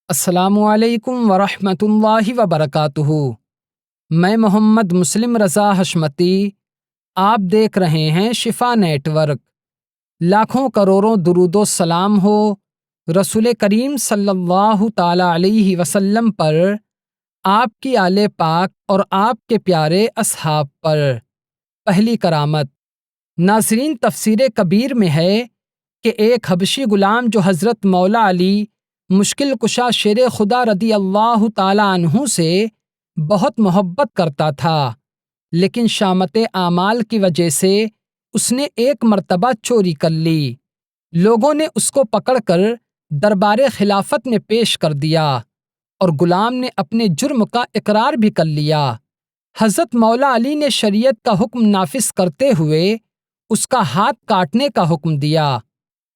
السلام علیکم ورحمۃ اللہ وبرکاتہ۔ میں محمد مسلم رضا حشمتی، آپ دیکھ رہے ہیں شفا نیٹ ورک۔ لاکھوں کروڑوں درود و سلام ہو رسول کریم صلی اللہ تعالی علیہ وسلم پر، آپ کی آل پاک اور آپ کے پیارے اصحاب پر۔ پہلی کرامت، ناظرین، تفسیر کبیر میں ہے کہ ایک حبشی غلام جو حضرت مولا علی مشکل کشا شیر خدا رضی اللہ تعالی عنہ سے بہت محبت کرتا تھا، لیکن شامت اعمال کی وجہ سے اس نے ایک مرتبہ چوری کر لی۔ لوگوں نے اس کو پکڑ کر دربار خلافت میں پیش کر دیا اور غلام نے اپنے جرم کا اقرار بھی کر لیا۔ حضرت مولا علی نے شریعت کا حکم نافذ کرتے ہوئے اس کا ہاتھ کاٹنے کا حکم دیا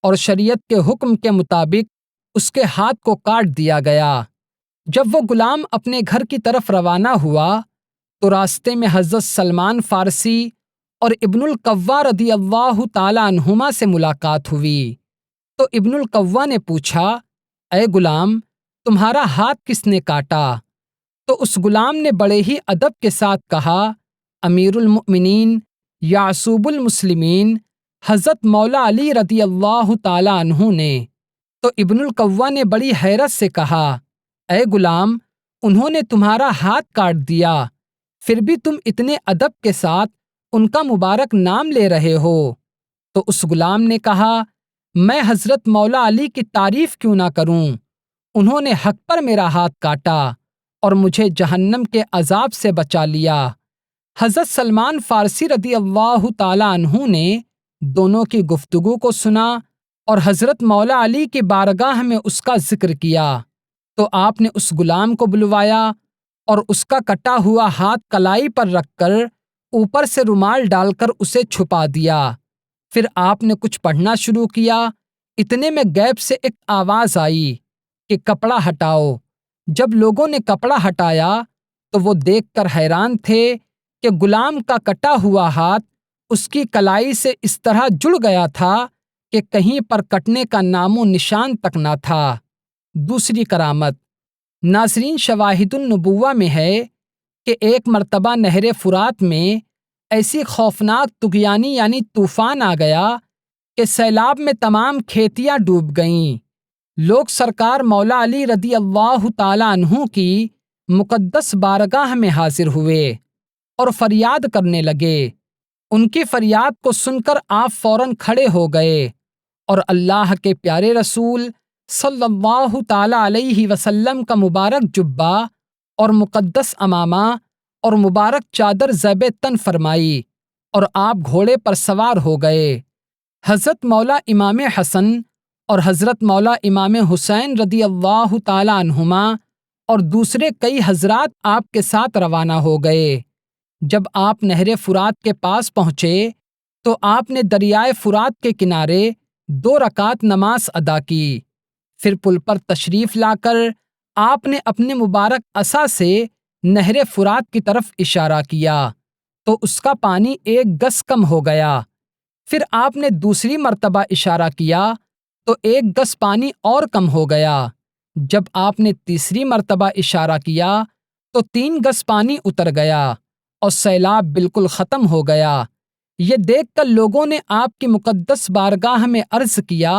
اور شریعت کے حکم کے مطابق اس کے ہاتھ کو کاٹ دیا گیا۔ جب وہ غلام اپنے گھر کی طرف روانہ ہوا تو راستے میں حضرت سلمان فارسی اور ابن القوا رضی اللہ تعالی عنہما سے ملاقات ہوئی۔ تو ابن القوا نے پوچھا، اے غلام، تمہارا ہاتھ کس نے کاٹا؟ تو اس غلام نے بڑے ہی ادب کے ساتھ کہا، امیر المؤمنین یعصوب المسلمین حضرت مولا علی رضی اللہ تعالی عنہ نے۔ تو ابن القوا نے بڑی حیرت سے کہا، اے غلام، انہوں نے تمہارا ہاتھ کاٹ دیا، پھر بھی تم اتنے ادب کے ساتھ ان کا مبارک نام لے رہے ہو؟ تو اس غلام نے کہا، میں حضرت مولا علی کی تعریف کیوں نہ کروں؟ انہوں نے حق پر میرا ہاتھ کاٹا اور مجھے جہنم کے عذاب سے بچا لیا۔ حضرت سلمان فارسی رضی اللہ تعالی عنہ نے دونوں کی گفتگو کو سنا اور حضرت مولا علی کی بارگاہ میں اس کا ذکر کیا۔ تو آپ نے اس غلام کو بلوایا اور اس کا کٹا ہوا ہاتھ کلائی پر رکھ کر اوپر سے رومال ڈال کر اسے چھپا دیا۔ پھر آپ نے کچھ پڑھنا شروع کیا۔ اتنے میں غیب سے ایک آواز آئی کہ کپڑا ہٹاؤ۔ جب لوگوں نے کپڑا ہٹایا تو وہ دیکھ کر حیران تھے کہ غلام کا کٹا ہوا ہاتھ اس کی کلائی سے اس طرح جڑ گیا تھا کہ کہیں پر کٹنے کا نام و نشان تک نہ تھا۔ دوسری کرامت، ناظرین، شواہد النبوہ میں ہے کہ ایک مرتبہ نہر فرات میں ایسی خوفناک طغیانی یعنی طوفان آ گیا کہ سیلاب میں تمام کھیتیاں ڈوب گئیں۔ لوگ سرکار مولا علی رضی اللہ تعالی عنہ کی مقدس بارگاہ میں حاضر ہوئے اور فریاد کرنے لگے۔ ان کی فریاد کو سن کر آپ فوراً کھڑے ہو گئے اور اللہ کے پیارے رسول صلی اللہ تعالی علیہ وسلم کا مبارک جبہ اور مقدس عمامہ اور مبارک چادر زیب تن فرمائی اور آپ گھوڑے پر سوار ہو گئے۔ حضرت مولا امام حسن اور حضرت مولا امام حسین رضی اللہ تعالی عنہما اور دوسرے کئی حضرات آپ کے ساتھ روانہ ہو گئے۔ جب آپ نہر فرات کے پاس پہنچے تو آپ نے دریائے فرات کے کنارے 2 رکعت نماز ادا کی۔ پھر پل پر تشریف لا کر آپ نے اپنے مبارک عصا سے نہر فرات کی طرف اشارہ کیا تو اس کا پانی 1 گز کم ہو گیا۔ پھر آپ نے دوسری مرتبہ اشارہ کیا تو 1 گز پانی اور کم ہو گیا۔ جب آپ نے تیسری مرتبہ اشارہ کیا تو 3 گز پانی اتر گیا اور سیلاب بالکل ختم ہو گیا۔ یہ دیکھ کر لوگوں نے آپ کی مقدس بارگاہ میں عرض کیا،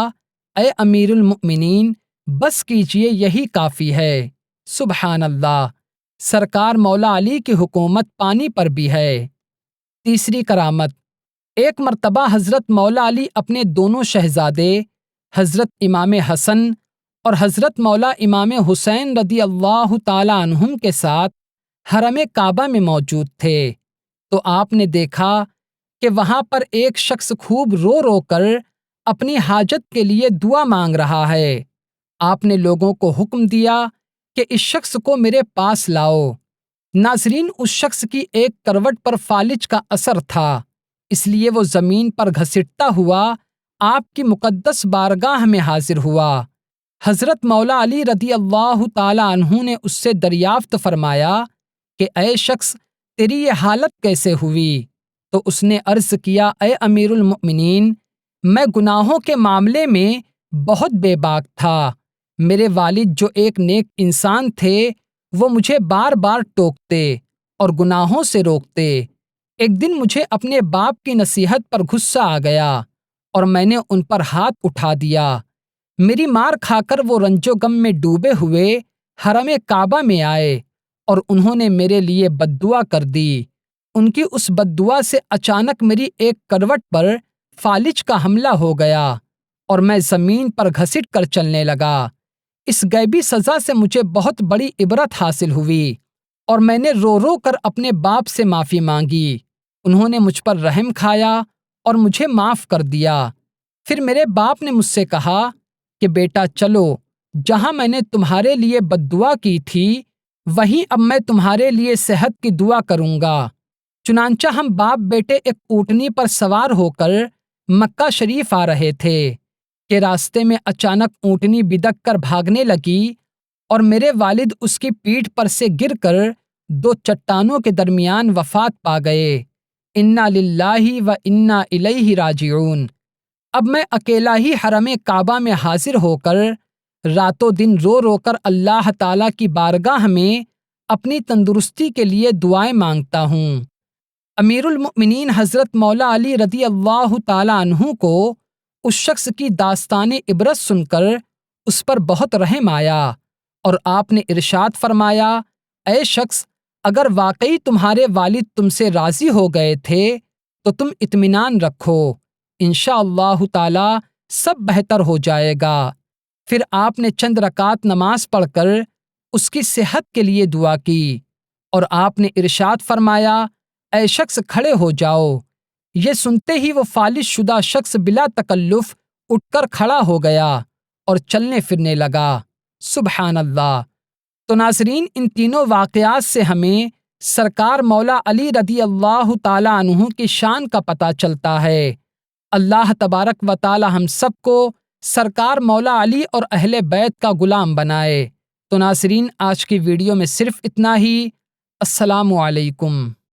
اے امیر المؤمنین، بس کیجئے، یہی کافی ہے۔ سبحان اللہ، سرکار مولا علی کی حکومت پانی پر بھی ہے۔ تیسری کرامت، ایک مرتبہ حضرت مولا علی اپنے دونوں شہزادے حضرت امام حسن اور حضرت مولا امام حسین رضی اللہ تعالی عنہم کے ساتھ حرم کعبہ میں موجود تھے تو آپ نے دیکھا کہ وہاں پر ایک شخص خوب رو رو کر اپنی حاجت کے لیے دعا مانگ رہا ہے۔ آپ نے لوگوں کو حکم دیا کہ اس شخص کو میرے پاس لاؤ۔ ناظرین، اس شخص کی ایک کروٹ پر فالج کا اثر تھا، اس لیے وہ زمین پر گھسٹتا ہوا آپ کی مقدس بارگاہ میں حاضر ہوا۔ حضرت مولا علی رضی اللہ تعالی عنہ نے اس سے دریافت فرمایا کہ اے شخص، تیری یہ حالت کیسے ہوئی؟ تو اس نے عرض کیا، اے امیر المؤمنین، میں گناہوں کے معاملے میں بہت بے باک تھا۔ میرے والد جو ایک نیک انسان تھے وہ مجھے بار بار ٹوکتے اور گناہوں سے روکتے۔ ایک دن مجھے اپنے باپ کی نصیحت پر غصہ آ گیا اور میں نے ان پر ہاتھ اٹھا دیا۔ میری مار کھا کر وہ رنج و غم میں ڈوبے ہوئے حرم کعبہ میں آئے اور انہوں نے میرے لیے بد دعا کر دی۔ ان کی اس بد دعا سے اچانک میری ایک کروٹ پر فالج کا حملہ ہو گیا اور میں زمین پر گھسٹ کر چلنے لگا۔ اس غیبی سزا سے مجھے بہت بڑی عبرت حاصل ہوئی اور میں نے رو رو کر اپنے باپ سے معافی مانگی۔ انہوں نے مجھ پر رحم کھایا اور مجھے معاف کر دیا۔ پھر میرے باپ نے مجھ سے کہا کہ بیٹا چلو، جہاں میں نے تمہارے لیے بد دعا کی تھی وہیں اب میں تمہارے لیے صحت کی دعا کروں گا۔ چنانچہ ہم باپ بیٹے ایک اونٹنی پر سوار ہو کر مکہ شریف آ رہے تھے کہ راستے میں اچانک اونٹنی بدک کر بھاگنے لگی اور میرے والد اس کی پیٹھ پر سے گر کر دو چٹانوں کے درمیان وفات پا گئے۔ انا للہ و انا الیہ راجعون۔ اب میں اکیلا ہی حرم کعبہ میں حاضر ہو کر راتوں دن رو رو کر اللہ تعالیٰ کی بارگاہ میں اپنی تندرستی کے لیے دعائیں مانگتا ہوں۔ امیر المؤمنین حضرت مولا علی رضی اللہ تعالیٰ عنہ کو اس شخص کی داستان عبرت سن کر اس پر بہت رحم آیا اور آپ نے ارشاد فرمایا، اے شخص، اگر واقعی تمہارے والد تم سے راضی ہو گئے تھے تو تم اطمینان رکھو، انشاءاللہ تعالی سب بہتر ہو جائے گا۔ پھر آپ نے چند رکعت نماز پڑھ کر اس کی صحت کے لیے دعا کی اور آپ نے ارشاد فرمایا، اے شخص کھڑے ہو جاؤ۔ یہ سنتے ہی وہ فالج شدہ شخص بلا تکلف اٹھ کر کھڑا ہو گیا اور چلنے پھرنے لگا۔ سبحان اللہ۔ تو ناظرین، ان تینوں واقعات سے ہمیں سرکار مولا علی رضی اللہ تعالی عنہ کی شان کا پتہ چلتا ہے۔ اللہ تبارک و تعالی ہم سب کو سرکار مولا علی اور اہل بیت کا غلام بنائے۔ تو ناظرین، آج کی ویڈیو میں صرف اتنا ہی۔ السلام علیکم۔